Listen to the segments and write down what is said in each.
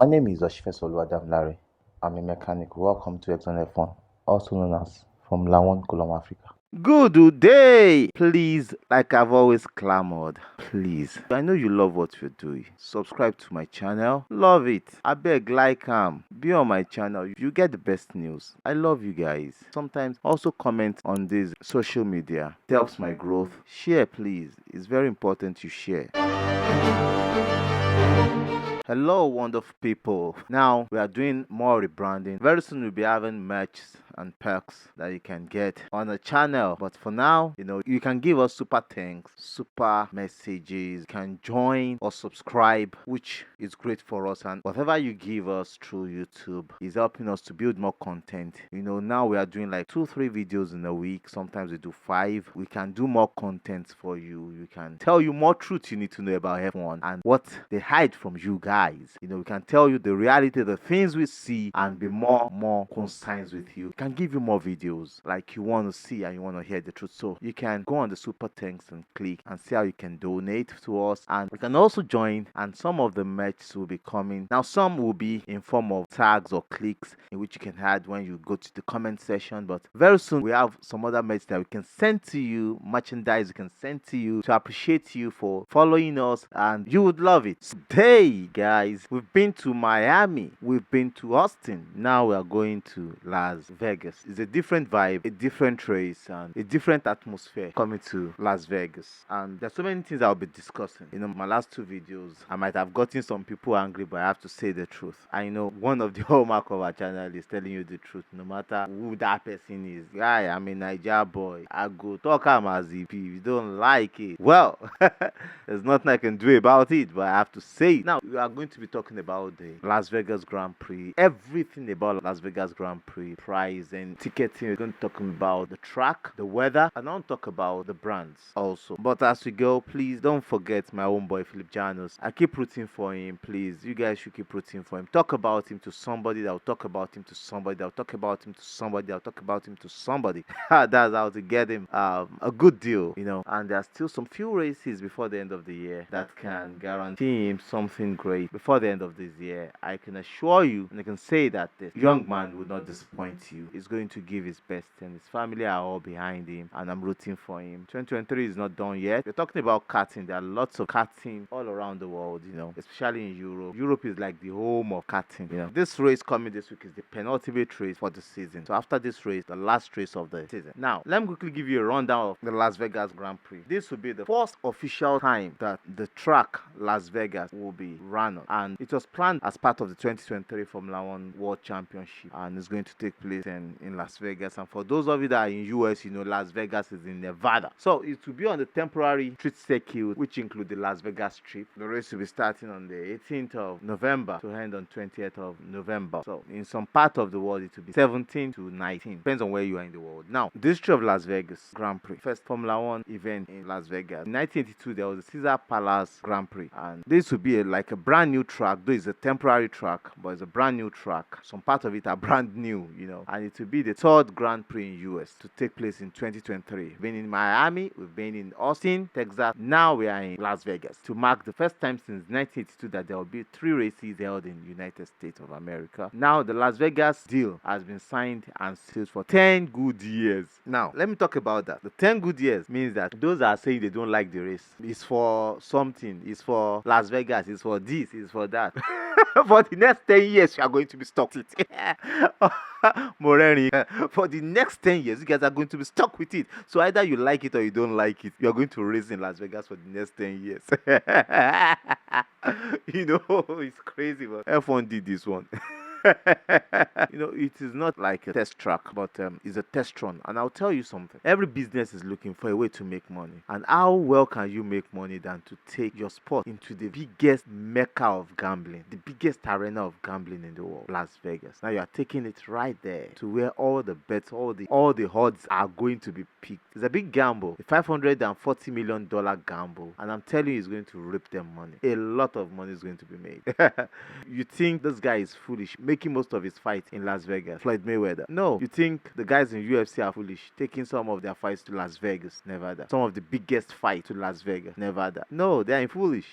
My name is Larry. I'm a mechanic. Welcome to Exxon F1, also known as from Lawon, Colum, Africa. Good day! Please, like I've always clamored, please. I know you love what we're doing. Subscribe to my channel. Love it. I beg, be on my channel. You get the best news. I love you guys. Sometimes also comment on this social media. It helps my growth. Share, please. It's very important you share. Hello, wonderful people. Now we are doing more rebranding. Very soon we'll be having merch and perks that you can get on the channel. But for now, you can give us super thanks, super messages. You can join or subscribe, which is great for us. And whatever you give us through YouTube is helping us to build more content. Now we are doing like 2-3 videos in a week. Sometimes we do 5. We can do more content for you. We can tell you more truth you need to know about F1 and what they hide from you guys. We can tell you the reality, the things we see, and be more concise with you. We can give you more videos like you want to see and you want to hear the truth. So you can go on the super thanks and click and see how you can donate to us, and you can also join. And some of the merch will be coming now. Some will be in form of tags or clicks in which you can add when you go to the comment section. But very soon we have some other merch that we can send to you, merchandise we can send to you to appreciate you for following us, and you would love it. Today, guys, we've been to Miami, we've been to Austin, now we are going to Las Vegas. It's a different vibe, a different race, and a different atmosphere coming to Las Vegas. And there's so many things I'll be discussing. My last 2 videos, I might have gotten some people angry, but I have to say the truth. I know one of the hallmark of our channel is telling you the truth, no matter who that person is. Guy, I'm a Niger boy. I go talk am as if you don't like it. Well, there's nothing I can do about it, but I have to say it. Now, we are going to be talking about the Las Vegas Grand Prix, everything about Las Vegas Grand Prix, price and ticketing. We're going to talk about the track, the weather, and I'll talk about the brands also. But as we go, please don't forget my own boy Philip Janos. I keep rooting for him, please. You guys should keep rooting for him. Talk about him to somebody that will talk about him to somebody that will talk about him to somebody that will talk about him to somebody. That's how to get him a good deal, And there's still some few races before the end of the year that can guarantee him something great before the end of this year. I can assure you, and I can say that this young man will not disappoint you. He's going to give his best, and his family are all behind him, and I'm rooting for him. 2023 is not done yet. We're talking about karting. There are lots of karting all around the world, especially in Europe. Europe is like the home of karting. This race coming this week is the penultimate race for the season. So after this race, the last race of the season. Now, let me quickly give you a rundown of the Las Vegas Grand Prix. This will be the first official time that the track Las Vegas will be run on, and it was planned as part of the 2023 Formula 1 World Championship, and it's going to take place in Las Vegas. And for those of you that are in US, Las Vegas is in Nevada. So it will be on the temporary street circuit, which include the Las Vegas Strip. The race will be starting on the 18th of November to end on 20th of November. So in some part of the world, it will be 17 to 19. Depends on where you are in the world. Now, the history of Las Vegas Grand Prix. First Formula 1 event in Las Vegas. In 1982, there was the Caesar Palace Grand Prix. And this will be like a brand new track, though it's a temporary track, but it's a brand new track. Some parts of it are brand new, and it will be the 3rd Grand Prix in US to take place in 2023. We've been in Miami, we've been in Austin, Texas, now we are in Las Vegas to mark the first time since 1982 that there will be 3 races held in the United States of America. Now the Las Vegas deal has been signed and sealed for 10 good years. Now, let me talk about that. The 10 good years means that those are saying they don't like the race. It's for something, it's for Las Vegas, it's for this, it's for that. For the next 10 years, you are going to be stuck with it. Moreni. For the next 10 years, you guys are going to be stuck with it. So either you like it or you don't like it. You are going to race in Las Vegas for the next 10 years. It's crazy, but F1 did this one. It is not like a test track, but it's a test run. And I'll tell you something. Every business is looking for a way to make money. And how well can you make money than to take your sport into the biggest mecca of gambling, the biggest arena of gambling in the world, Las Vegas. Now you are taking it right there to where all the bets, all the odds are going to be picked. It's a big gamble, a $540 million gamble. And I'm telling you, it's going to rip them money. A lot of money is going to be made. You think this guy is foolish making most of his fights in Las Vegas, Floyd Mayweather? No. You think the guys in UFC are foolish taking some of their fights to Las Vegas? Nevada. Some of the biggest fights to Las Vegas? Nevada. No, they are foolish.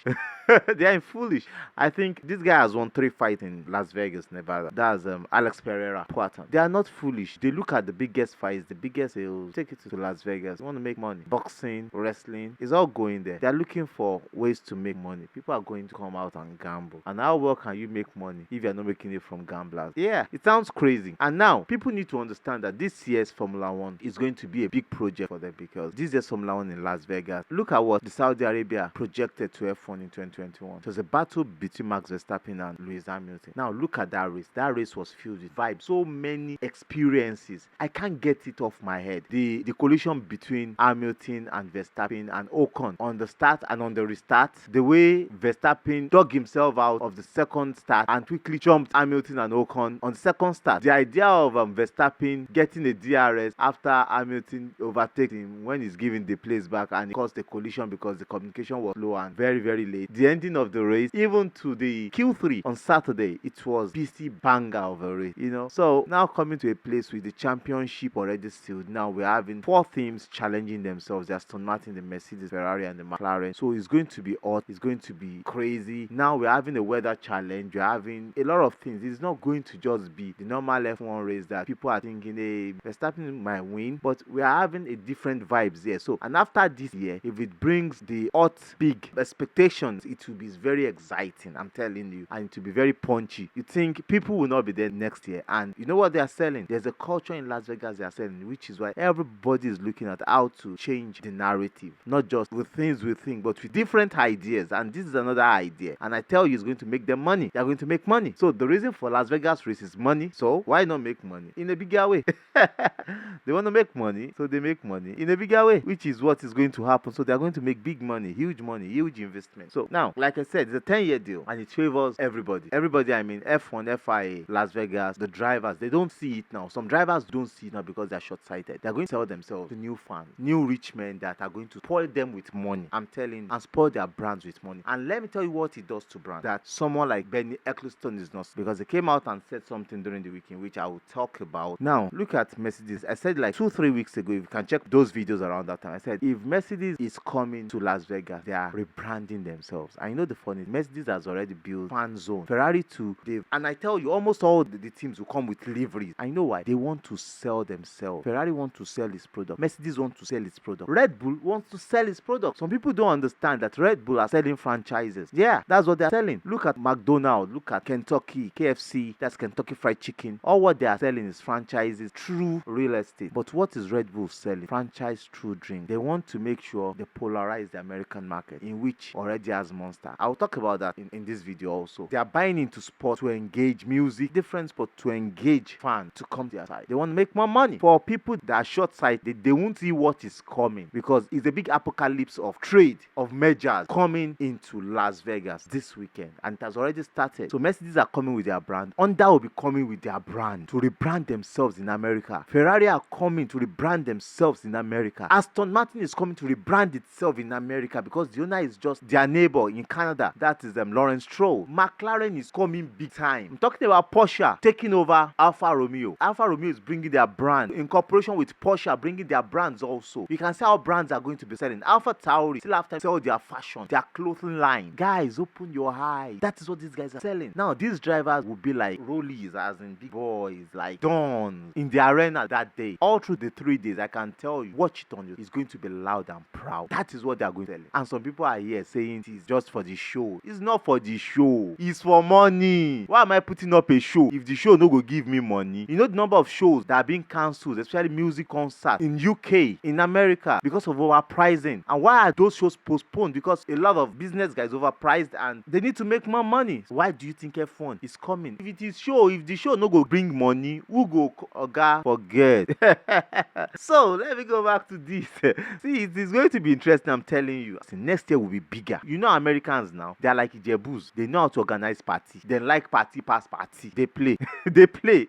They are foolish. I think this guy has won 3 fights in Las Vegas, Nevada. That's Alex Pereira Poatan. They are not foolish. They look at the biggest fights, the biggest sales, take it to Las Vegas. They want to make money. Boxing, wrestling, it's all going there. They are looking for ways to make money. People are going to come out and gamble. And how well can you make money if you're not making it from gamblers? Yeah, it sounds crazy. And now people need to understand that this year's Formula One is going to be a big project for them, because this year's Formula One in Las Vegas, look at what the Saudi Arabia projected to F1 in 2021. It was a battle between Max Verstappen and Lewis Hamilton. Now look at that race. That race was filled with vibes, so many experiences. I can't get it off my head. The collision between Hamilton and Verstappen and Ocon on the start and on the restart, the way Verstappen dug himself out of the second start and quickly jumped Hamilton and Ocon on the second start. The idea of Verstappen getting a DRS after Hamilton overtakes him when he's giving the place back, and it caused a collision because the communication was slow and very, very late. The ending of the race, even to the Q3 on Saturday, it was BC banger of a race, So now coming to a place with the championship already sealed, now we're having 4 teams challenging themselves. The Aston Martin, the Mercedes, Ferrari, and the McLaren. So it's going to be hot. It's going to be crazy. Now we're having a weather challenge. We're having a lot of things. It's not going to just be the normal F1 race that people are thinking, hey, Verstappen might win, but we are having a different vibes here. So, and after this year, if it brings the hot, big expectations, it will be very exciting, I'm telling you, and it will be very punchy. You think people will not be there next year, and you know what they are selling? There's a culture in Las Vegas they are selling, which is why everybody is looking at how to change the narrative, not just with things we think, but with different ideas. And this is another idea, and I tell you, it's going to make them money. They are going to make money. So the reason for Las Vegas race is money. So why not make money in a bigger way? They want to make money, so they make money in a bigger way, which is what is going to happen. So they're going to make big money, huge investment. So now, like I said, it's a 10-year deal, and it favors everybody. Everybody, I mean, F1, FIA, Las Vegas, the drivers, they don't see it now. Some drivers don't see it now because they're short-sighted. They're going to sell themselves to new fans, new rich men that are going to spoil them with money. I'm telling you, and spoil their brands with money. And let me tell you what it does to brands that someone like Benny Eccleston is not, because they came out and said something during the weekend, which I will talk about. Now, look at Mercedes. I said like 2-3 weeks ago, if you can check those videos around that time, I said if Mercedes is coming to Las Vegas, they are rebranding themselves. I know the funny, Mercedes has already built fan zone. Ferrari too, and I tell you, almost all the teams will come with liveries. I know why. They want to sell themselves. Ferrari want to sell its product. Mercedes want to sell its product. Red Bull wants to sell its product. Some people don't understand that Red Bull are selling franchises. Yeah, that's what they're selling. Look at McDonald's, look at Kentucky, KFC, that's Kentucky Fried Chicken. All what they are selling is franchises through real estate. But what is Red Bull selling? Franchise through drink. They want to make sure they polarize the American market, in which already has Monster. I'll talk about that in this video also. They are buying into sport to engage music, different sport to engage fans to come to their side. They want to make more money. For people that are short-sighted, they won't see what is coming, because it's a big apocalypse of trade, of mergers coming into Las Vegas this weekend, and it has already started. So Mercedes are coming with their brand. Honda will be coming with their brand to rebrand themselves in America. Ferrari are coming to rebrand themselves in America. Aston Martin is coming to rebrand itself in America, because the owner is just their neighbor in Canada. That is Lawrence Stroll. McLaren is coming big time. I'm talking about Porsche taking over Alfa Romeo. Alfa Romeo is bringing their brand in cooperation with Porsche, bringing their brands also. You can see how brands are going to be selling. Alpha Tauri still have to sell their fashion, their clothing line. Guys, open your eyes. That is what these guys are selling. Now, these drivers will be like rollies, as in big boys, like dons in the arena that day. All through the 3 days, I can tell you, watch it on you. It's going to be loud and proud. That is what they are going to sell. And some people are here saying it's just for the show. It's not for the show. It's for money. Why am I putting up a show if the show no go give me money? You know the number of shows that are being cancelled, especially music concerts in UK, in America, because of overpricing. And why are those shows postponed? Because a lot of business guys overpriced and they need to make more money. Why do you think F1 is coming? If it is show, if the show no go bring money, who go oga forget? So let me go back to this. See, it is going to be interesting, I'm telling you. See, next year will be bigger. You know Americans now, they are like Ijebus. They know how to organize party. They like party past party. They play. They play.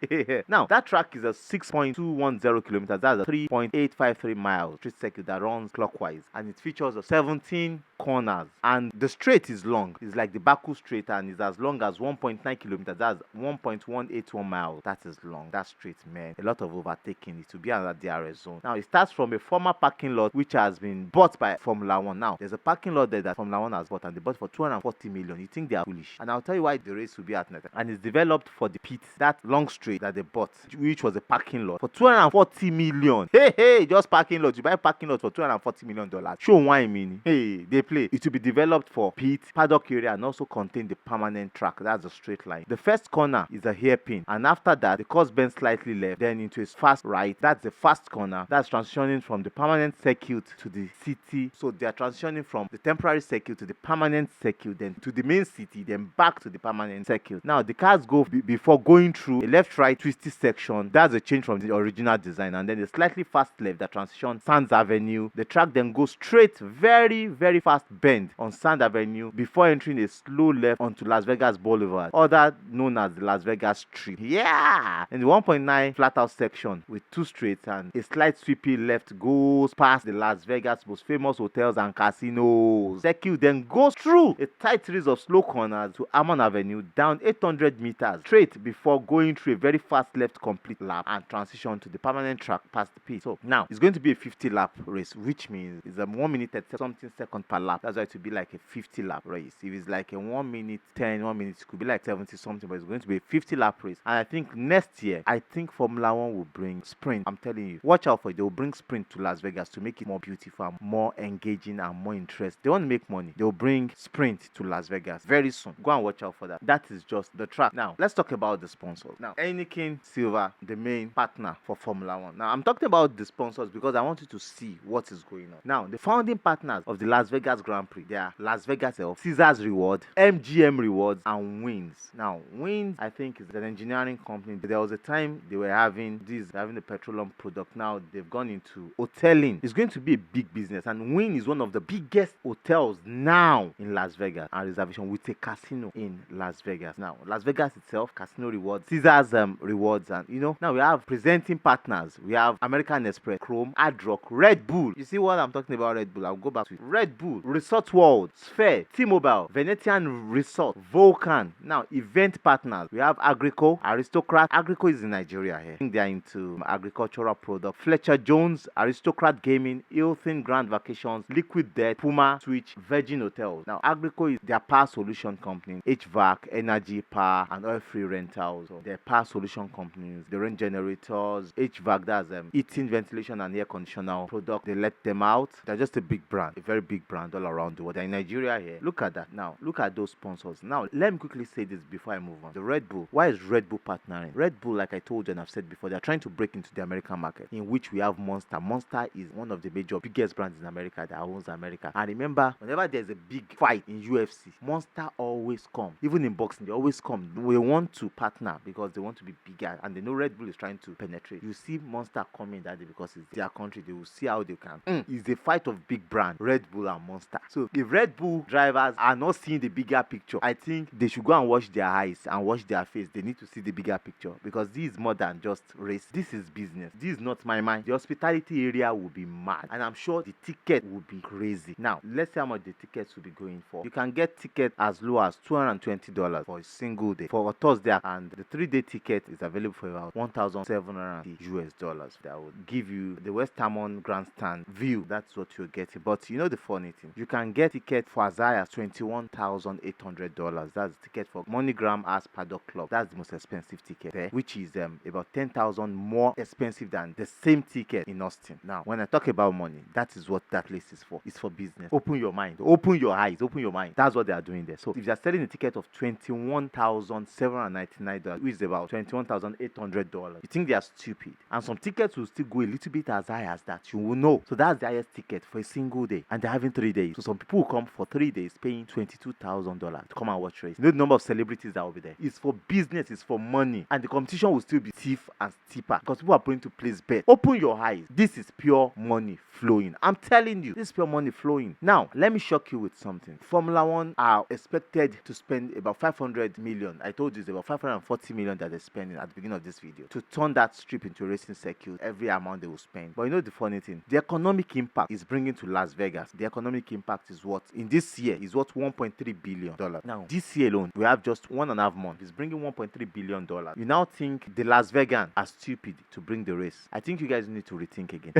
Now, that track is a 6.210 kilometers. That's a 3.853 miles street circuit that runs clockwise. And it features 17 corners. And the straight is long. It's like the Baku straight, and it's as long as 1.9 kilometers. That's 1.181 miles. That is long. That straight, man. A lot of overtaking. It will be under the DRS zone. Now, it starts from a former parking lot which has been bought by Formula One. Now, there's a parking lot there that Formula One has bought, and they bought for 240 million. You think they are foolish? And I'll tell you why the race will be at night. And it's developed for the pit, that long straight that they bought, which was a parking lot, for 240 million. Hey, just parking lot. You buy parking lot for $240 million. Show why meaning. Hey, they play. It will be developed for pit, paddock area, and also contain the permanent track. That's a straight line. The first corner is a hairpin, and after that, the course bends slightly left, then into a fast right. That's the fast corner. That's transitioning from the permanent circuit to the city. So they are transitioning from the temporary circuit to the permanent circuit, then to the main city, then back to the permanent circuit. Now the cars go before going through a left-right twisty section. That's a change from the original design, and then a slightly fast left that transitions Sands Avenue. The track then goes straight, very, very fast bend on Sand Avenue before entering a slow left onto Las Vegas Boulevard, other known as the Las Vegas Strip. Yeah! And the 1.9 flat out section with two straights and a slight sweepy left goes past the Las Vegas most famous hotels and casinos. Circuit then goes through a tight series of slow corners to Amon Avenue down 800 meters straight before going through a very fast left complete lap and transition to the permanent track past the pit. So now it's going to be a 50 lap race, which means it's a 1 minute 30 something second per lap. That's why it will be like a 50 lap race. If it's like a 1 minute 10, 1 minute, it could be like 70 something, but it's going to be a 50 lap race. And I think next year, I think Formula One will bring sprint. I'm telling you, watch out for it. They will bring sprint to Las Vegas to make it more beautiful, more engaging, and more interesting. They want to make money. They will bring sprint to Las Vegas very soon. Go and watch out for that. That is just the track. Now, let's talk about the sponsors. Now, Heineken Silver, the main partner for Formula One. Now, I'm talking about the sponsors because I want you to see what is going on. Now, the founding partners of the Las Vegas Grand Prix, they are Las Vegas Health, Caesars Reward, MGM Rewards, and Wins. Now, Wins, I think, is an engineering company. There was a time they were having the petroleum product. Now, they've gone into hoteling. It's going to be a big business, and Win is one of the biggest hotels now in Las Vegas, and reservation with a casino in Las Vegas. Now, Las Vegas itself, casino rewards, Caesars rewards, and now we have presenting partners. We have American Express, Chrome, Hard Rock, Red Bull. You see what I'm talking about? Red Bull. I'll go back to it. Red Bull, Resort World, Sphere, T-Mobile, Venetian Resort, Vulcan. Now, event partners. We have Agrico, Aristocrat. Agrico is in Nigeria here. I think they are into agricultural products. Fletcher Jones, Aristocrat Gaming, Hilton Grand Vacations, Liquid Death, Puma, Switch, Virgin Hotels. Now, Agrico is their power solution company. HVAC, energy, power, and oil-free rentals. So their power solution companies, they rent generators, HVAC, that's heating, ventilation, and air conditioner product. They let them out. They're just a big brand, a very big brand all around the world. They're in Nigeria here. Look at that. Now, look at those sponsors. Now, let me quickly say this before I move on. The Red Bull. Why is Red Bull partnering? Red Bull, like I told you and I've said before, they're trying to break into the American market, in which we have Monster. Monster is one of the biggest brands in America that owns America. And remember, whenever there's a big fight in UFC, Monster always come. Even in boxing, they always come. They want to partner because they want to be bigger, and they know Red Bull is trying to penetrate. You see Monster coming that day because it's their country. They will see how they can. It's a fight of big brand, Red Bull and Monster. So if Red Bull drivers are not seeing the bigger picture, I think they should go and wash their eyes and wash their face. They need to see the bigger picture, because this is more than just race. This is business. This is not my mind. The hospitality area will be mad, and I'm sure the ticket will be crazy. Now, let's see how much the tickets will be going for. You can get tickets as low as $220 for a single day for a Thursday, and the 3-day ticket is available for about $1,750. That will give you the West Hammond grandstand view. That's what you're getting. But you know the funny thing, you can get ticket for as high as $21,800. That's the ticket for MoneyGram as Paddock Club. That's the most expensive ticket there, which is about $10,000 more expensive than the same ticket in Austin. Now, when I talk about money, that is what that place is for. It's for business. Open your mind, open your eyes, open your mind. That's what they are doing there. So if they're selling a ticket of $21,799, which is about $21,800, you think they are stupid. And some tickets will still go a little bit as high as that. You will know. So that's the highest ticket for a single day, and they're having 3 days. So some people will come for 3 days paying $22,000 to come and watch race. You know the number of celebrities that will be there. It's for business, it's for money, and the competition will still be stiff and steeper because people are going to place bet. Open your eyes. This is pure money flowing. I'm telling you, this is pure money flowing. Now, let me shock you with something. Formula One are expected to spend about $500 million. I told you it's about $540 million that they're spending at the beginning of this video to turn that strip into a racing circuit. Every amount they will spend. But you know the funny thing, the economic impact is bringing to Las Vegas. The economic impact is what in this year is what $1.3 billion. Now, this year alone, we have just 1.5 months. It's bringing $1.3 billion. You now think the Las Vegans are stupid to bring the race? I think you guys need to rethink again.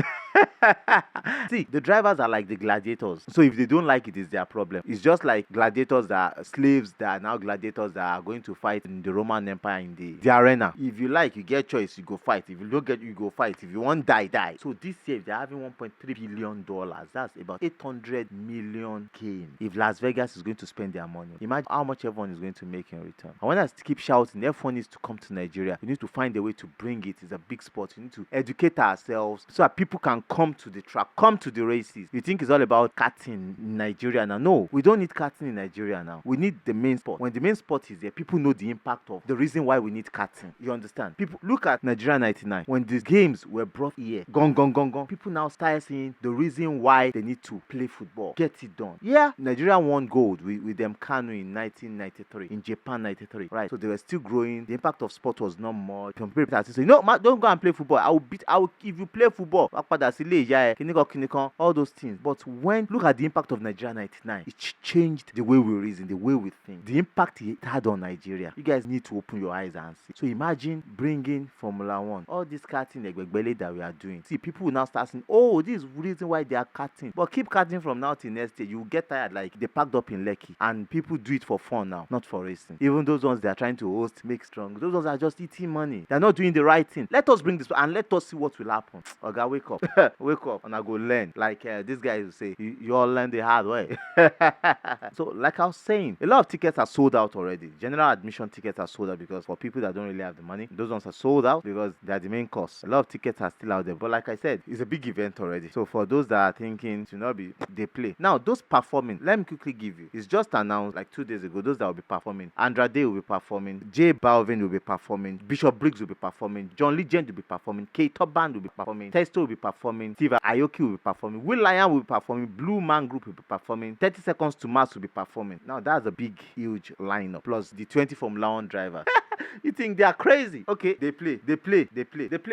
See, the drivers are like the gladiators. So if they don't like it, it's their problem. problem. It's just like gladiators that are slaves that are now gladiators that are going to fight in the Roman Empire in the arena. If you like, you get choice, you go fight. If you don't get, you go fight. If you want die, die. So this year they're having $1.3 billion. That's about 800 million gain. If Las Vegas is going to spend their money, imagine how much everyone is going to make in return. I want us to keep shouting. Everyone needs to come to Nigeria. We need to find a way to bring it. It's a big sport. We need to educate ourselves so that people can come to the track, come to the races. You think it's all about karting in Nigeria now? No, we don't need karting in Nigeria now. We need the main sport. When the main sport is there, people know the impact of the reason why we need karting. You understand? People look at Nigeria 99. When these games were brought here, gone. People now start seeing the reason why they need to play football. Get it done. Yeah, Nigeria won gold with them Kanu in 1993, in Japan 93. Right. So they were still growing. The impact of sport was not much. Some people started saying, no, don't go and play football. If you play football, all those things. But when look at the impact of Nigeria 99, it changed the way we reason, the way we think, the impact it had on Nigeria. You guys need to open your eyes and see. So imagine bringing Formula One, all this karting that we are doing. See, people will now start saying, oh, this is the reason why they are karting. But keep karting from now till next year. You will get tired, like they packed up in Lekki, and people do it for fun now, not for racing. Even those ones they are trying to host, make strong, those ones are just eating money. They're not doing the right thing. Let us bring this and let us see what will happen. Oga, wake up. Wake up and I go learn. Like this guy will say, you all learn the hard way. So like I was saying, a lot of tickets are sold out already. General admission tickets are sold out because for people that don't really have the money, those ones are sold out because they are the main cost. A lot of tickets are still out there. But like I said, it's a big event already. So for those that are thinking to not be, they play. Now, those performing, let me quickly give you. It's just announced like 2 days ago, those that will be performing. Andrade will be performing. J Balvin will be performing. Bishop Briggs will be performing. John Legend will be performing. K Top Band will be performing. Testo will be performing. Steve Aoki will be performing. Will Lion will be performing. Blue Man Group will be performing. 30 Seconds to Mars will be performing. Now, that's a big, huge lineup. Plus the 20 Formula One drivers. You think they are crazy? Okay, they play.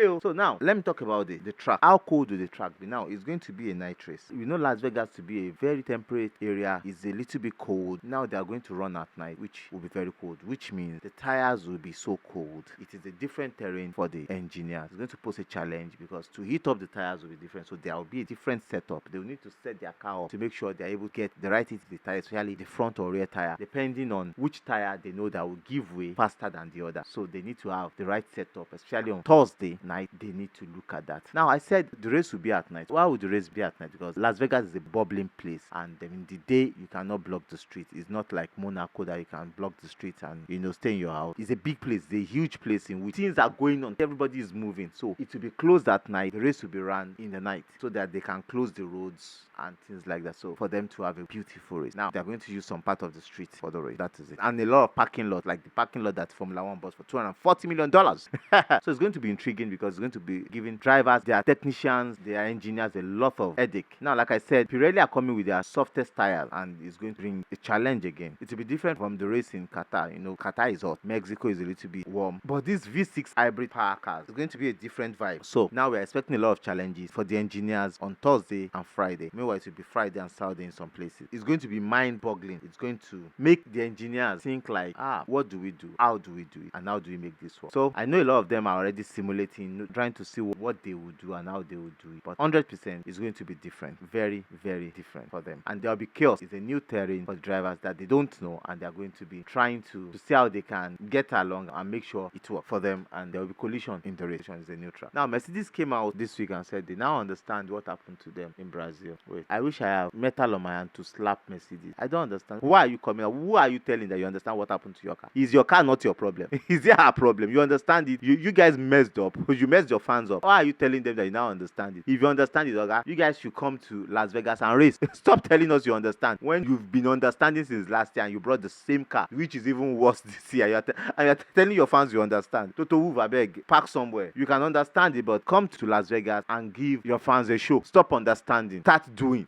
Oh. So now, let me talk about the track. How cold will the track be? Now, it's going to be a night race. We know Las Vegas to be a very temperate area. It's a little bit cold. Now, they are going to run at night, which will be very cold, which means the tires will be so cold. It is a different terrain for the engineers. It's going to pose a challenge because to heat up the tires will be different. So there will be a different setup. They will need to set their car up to make sure they are able to get the right heat to the tires, especially the front or rear tire, depending on which tire they know that will give way faster than the other. So they need to have the right setup, especially on Thursday night. They need to look at that. Now, I said the race will be at night. Why would the race be at night? Because Las Vegas is a bubbling place, and in the day you cannot block the street. It's not like Monaco that you can block the street and stay in your house. It's a big place. It's a huge place in which things are going on. Everybody is moving. So it will be closed at night. The race will be run in the night so that they can close the roads and things like that. So for them to have a beautiful race. Now, they're going to use some part of the street for the race. That is it. And a lot of parking lot, like the parking lot that Formula One bought for $240 million. So it's going to be intriguing because it's going to be giving drivers, their technicians, their engineers a lot of headache. Now, like I said, Pirelli are coming with their softest tires and it's going to bring a challenge again. It will be different from the race in Qatar. Qatar is hot. Mexico is a little bit warm. But this V6 hybrid power cars is going to be a different vibe. So now we're expecting a lot of challenges for the engineers on Thursday and Friday. Meanwhile, it will be Friday and Saturday in some places. It's going to be mind-boggling. It's going to make the engineers think like, what do we do? How do we do it? And how do we make this work? So I know a lot of them are already simulating, trying to see what they would do and how they would do it. But 100% is going to be different. Very, very different for them. And there'll be chaos. It's a new terrain for drivers that they don't know, and they're going to be trying to see how they can get along and make sure it works for them. And there will be collision in the race. It's a new track. Now, Mercedes came out this week and said they now understand what happened to them in Brazil. Wait, I wish I have metal on my hand to slap Mercedes. I don't understand. Why are you coming out? Who are you telling that you understand what happened to your car? Is your car not your problem? Is it her problem? You understand it? You guys messed up. You messed your fans up. Why are you telling them that you now understand it? If you understand it, okay, you guys should come to Las Vegas and race. Stop telling us you understand when you've been understanding since last year and you brought the same car, which is even worse this year. And you're telling your fans you understand. Toto Wolff, I beg, park somewhere. You can understand it, but come to Las Vegas and give your fans a show. Stop understanding. Start doing.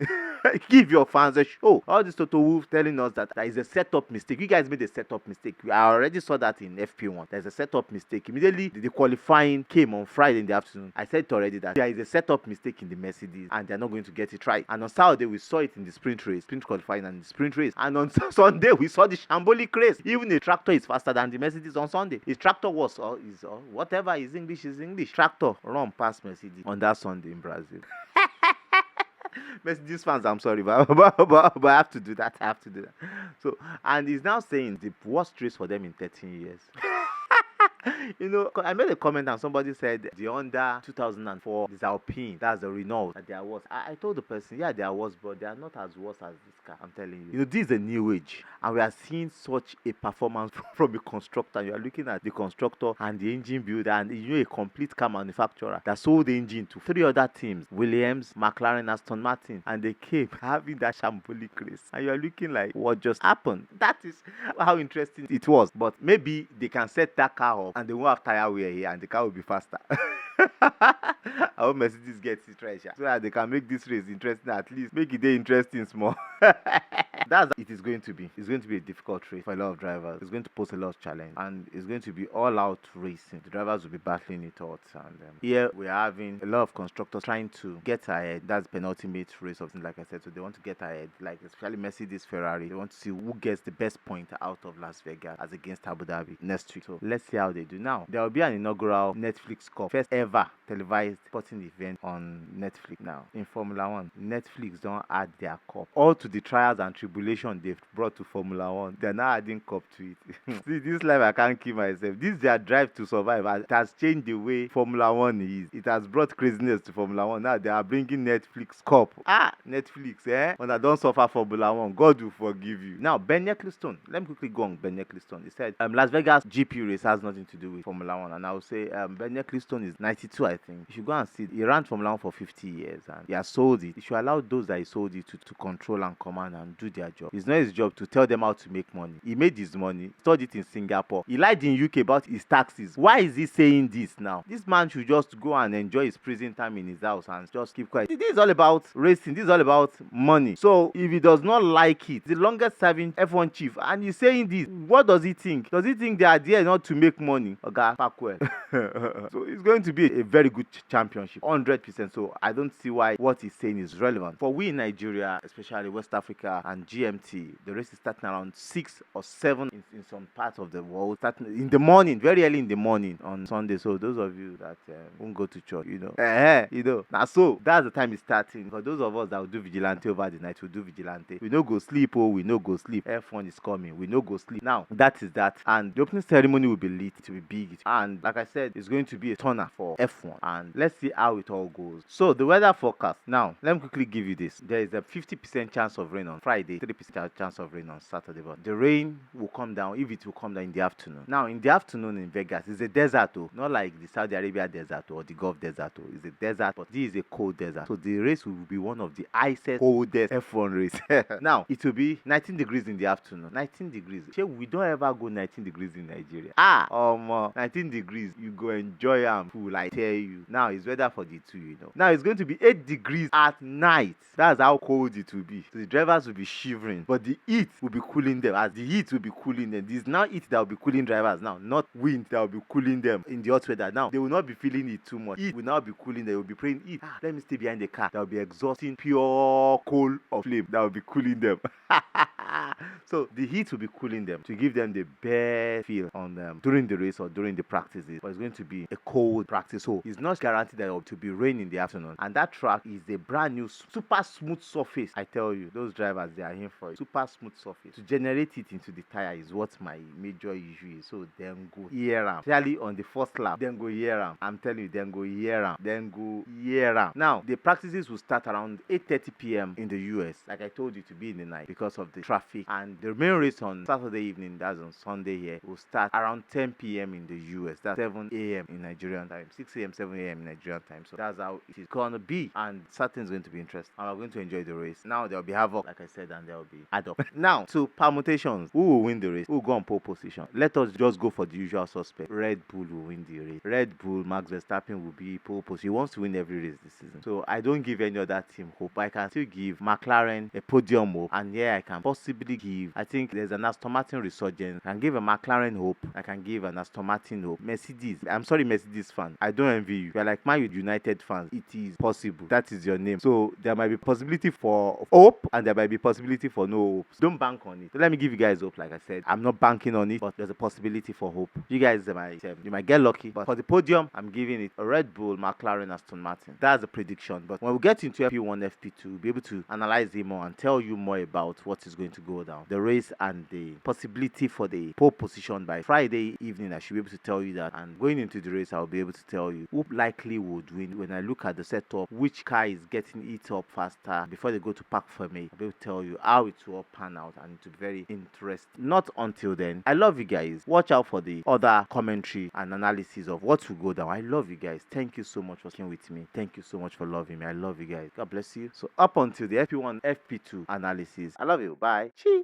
Give your fans a show. All this Toto Wolff telling us that is a setup mistake. You guys made a setup mistake. I already saw that in FP1. There's a setup mistake. Immediately the qualifying came on Friday in the afternoon. I said already that there is a setup mistake in the Mercedes and they're not going to get it right. And on Saturday we saw it in the sprint race, sprint qualifying and the sprint race. And on Sunday we saw the shambolic race. Even the tractor is faster than the Mercedes on Sunday. His tractor was whatever is English is English. Tractor run past Mercedes on that Sunday in Brazil. Mercedes fans, I'm sorry, but I have to do that. I have to do that. So, and he's now saying the worst race for them in 13 years. I made a comment and somebody said the under 2004 is Alpine, that's the Renault, that they are worse. I told the person, yeah, they are worse, but they are not as worse as this car. I'm telling you. This is a new age, and we are seeing such a performance from the constructor. You are looking at the constructor and the engine builder, and a complete car manufacturer that sold the engine to 3 other teams: Williams, McLaren, Aston Martin, and they came having that shambolic race. And you are looking like, what just happened? That is how interesting it was. But maybe they can set that car up and they won't have tire wear here, and the car will be faster. I hope Mercedes gets it right, so that they can make this race interesting. At least make it interesting small. That's it is going to be. It's going to be a difficult race for a lot of drivers. It's going to pose a lot of challenge, and it's going to be all out racing. The drivers will be battling it out, and here we are having a lot of constructors trying to get ahead. That's penultimate race of things, like I said. So they want to get ahead, like especially Mercedes, Ferrari. They want to see who gets the best point out of Las Vegas as against Abu Dhabi next week. So let's see how they do. Now there will be an inaugural Netflix Cup, first ever televised sporting event on Netflix. Now in Formula One, Netflix don't add their cup all to the trials and tribulation they've brought to Formula One. They're now adding cup to it. See, this life I can't keep myself. This is their drive to survive. It has changed the way Formula One is. It has brought craziness to Formula One. Now they are bringing Netflix cup. Netflix, when I don't suffer Formula One, God will forgive you. Now Ben Ecclestone, let me quickly go on Ben Ecclestone. He said Las Vegas GP race has nothing to do with Formula One, and I would say Ben Ecclestone is 92, I think. You should go and see. He ran Formula One for 50 years and he has sold it. He should allow those that he sold it to control and command and do their job. It's not his job to tell them how to make money. He made his money, stored it in Singapore. He lied in UK about his taxes. Why is he saying this now? This man should just go and enjoy his prison time in his house and just keep quiet. This is all about racing. This is all about money. So if he does not like it, the longest serving F1 chief, and he's saying this, what does he think? Does he think they are there not to make money? Okay, fuck well. So it's going to be a very good championship, 100%. So I don't see why what he's saying is relevant. For we in Nigeria, especially West Africa and GMT, the race is starting around 6 or 7 in some parts of the world, starting in the morning, very early in the morning on Sunday. So those of you that won't go to church, now so that's the time it's starting. For those of us that will do vigilante over the night, we'll do vigilante. We no go sleep, we no go sleep. F1 is coming, we no go sleep. Now that is that, and the opening ceremony will be lit, it will be big, and like I said, it's going to be a turner for F1, and let's see how it all goes. So the weather forecast. Now let me quickly give you this. There is a 50% chance of rain on Friday, 30% chance of rain on Saturday, but the rain will come down, if it will come down, in the afternoon. Now in the afternoon in Vegas, it's a desert, not like the Saudi Arabia desert or the Gulf desert. It's a desert, but this is a cold desert. So the race will be one of the icest, coldest F1 race. Now it will be 19 degrees in the afternoon. 19 degrees. We don't ever go 19 degrees in Nigeria. 19 degrees, you go enjoy them full, I tell you. Now it's weather for the two, Now it's going to be 8 degrees at night. That's how cold it will be. So the drivers will be shivering, but the heat will be cooling them. As the heat will be cooling them, this now heat that will be cooling drivers now, not wind that will be cooling them in the hot weather. Now they will not be feeling it too much. Heat will now be cooling them. They will be praying heat. Let me stay behind the car. That will be exhausting pure coal of flame that will be cooling them. So the heat will be cooling them to give them the best feel on them during the race or during the practices. But it's going to be a cold practice, so it's not guaranteed that it will be rain in the afternoon. And that track is a brand new super smooth surface. I tell you, those drivers, they are in for it. Super smooth surface. To generate it into the tire is what my major issue is. So then go hear them. Especially on the first lap, then go hear them. I'm telling you, then go hear them. Then go hear them. Now the practices will start around 8:30 p.m. in the US. Like I told you, to be in the night because of the traffic. And the main race on Saturday evening, that's on Sunday here, will start around 10 p.m. in the US. That's 7 a.m. in Nigerian time. 6 a.m., 7 a.m. in Nigerian time. So that's how it is gonna be. And Saturday is going to be interesting. And we're going to enjoy the race. Now there will be havoc, like I said, and there will be add up. Now to permutations. Who will win the race? Who will go on pole position? Let us just go for the usual suspect. Red Bull will win the race. Red Bull, Max Verstappen will be pole position. He wants to win every race this season. So I don't give any other team hope. I can still give McLaren a podium hope. And here I can possibly give give. I think there's an Aston Martin resurgence. I can give a McLaren hope. I can give an Aston Martin hope. Mercedes. I'm sorry, Mercedes fan. I don't envy you. You're like my United fans. It is possible. That is your name. So there might be possibility for hope and there might be possibility for no hope. So don't bank on it. So let me give you guys hope. Like I said, I'm not banking on it, but there's a possibility for hope. You guys might get lucky. But for the podium, I'm giving it a Red Bull, McLaren, Aston Martin. That's a prediction. But when we get into FP1, FP2, we'll be able to analyze it more and tell you more about what is going to go down. The race and the possibility for the pole position by Friday evening. I should be able to tell you that. And going into the race, I'll be able to tell you who likely would win. When I look at the setup, which car is getting it up faster before they go to park for me, I'll be able to tell you how it will pan out, and it will be very interesting. Not until then. I love you guys. Watch out for the other commentary and analysis of what will go down. I love you guys. Thank you so much for staying with me. Thank you so much for loving me. I love you guys. God bless you. So up until the FP1, FP2 analysis. I love you. Bye. Chee.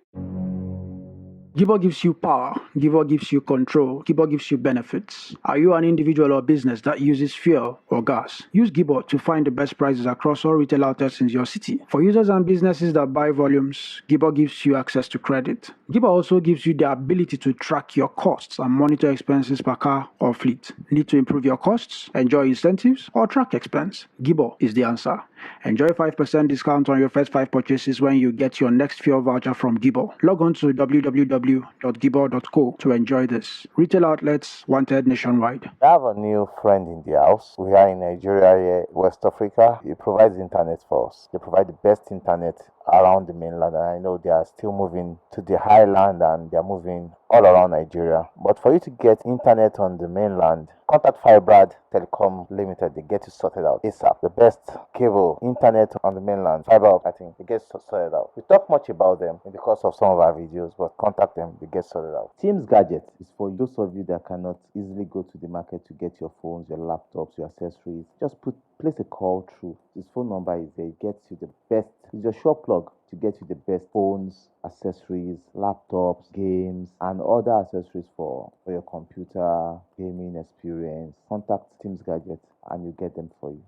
Gibor gives you power. Gibor gives you control. Gibor gives you benefits. Are you an individual or business that uses fuel or gas? Use Gibor to find the best prices across all retail outlets in your city. For users and businesses that buy volumes, Gibor gives you access to credit. Gibor also gives you the ability to track your costs and monitor expenses per car or fleet. Need to improve your costs, enjoy incentives, or track expense? Gibor is the answer. Enjoy 5% discount on your first 5 purchases when you get your next fuel voucher from Gibor. Log on to www.gibor.co to enjoy this. Retail outlets wanted nationwide. I have a new friend in the house. We are in Nigeria here, West Africa. He provides internet for us. They provide the best internet around the mainland, and I know they are still moving to the highland and they are moving all around Nigeria. But for you to get internet on the mainland, contact Fibrad Telecom Limited. They get you sorted out ASAP. The best cable internet on the mainland, fiber, I think they get sorted out. We talk much about them because of some of our videos, but contact them, they get sorted out. Teams Gadget is for those of you that cannot easily go to the market to get your phones, your laptops, your accessories. Just place a call through. His phone number is there. It gets you the best. It's your short plug to get you the best phones, accessories, laptops, games, and other accessories for your computer gaming experience. Contact Teams Gadget and you get them for you.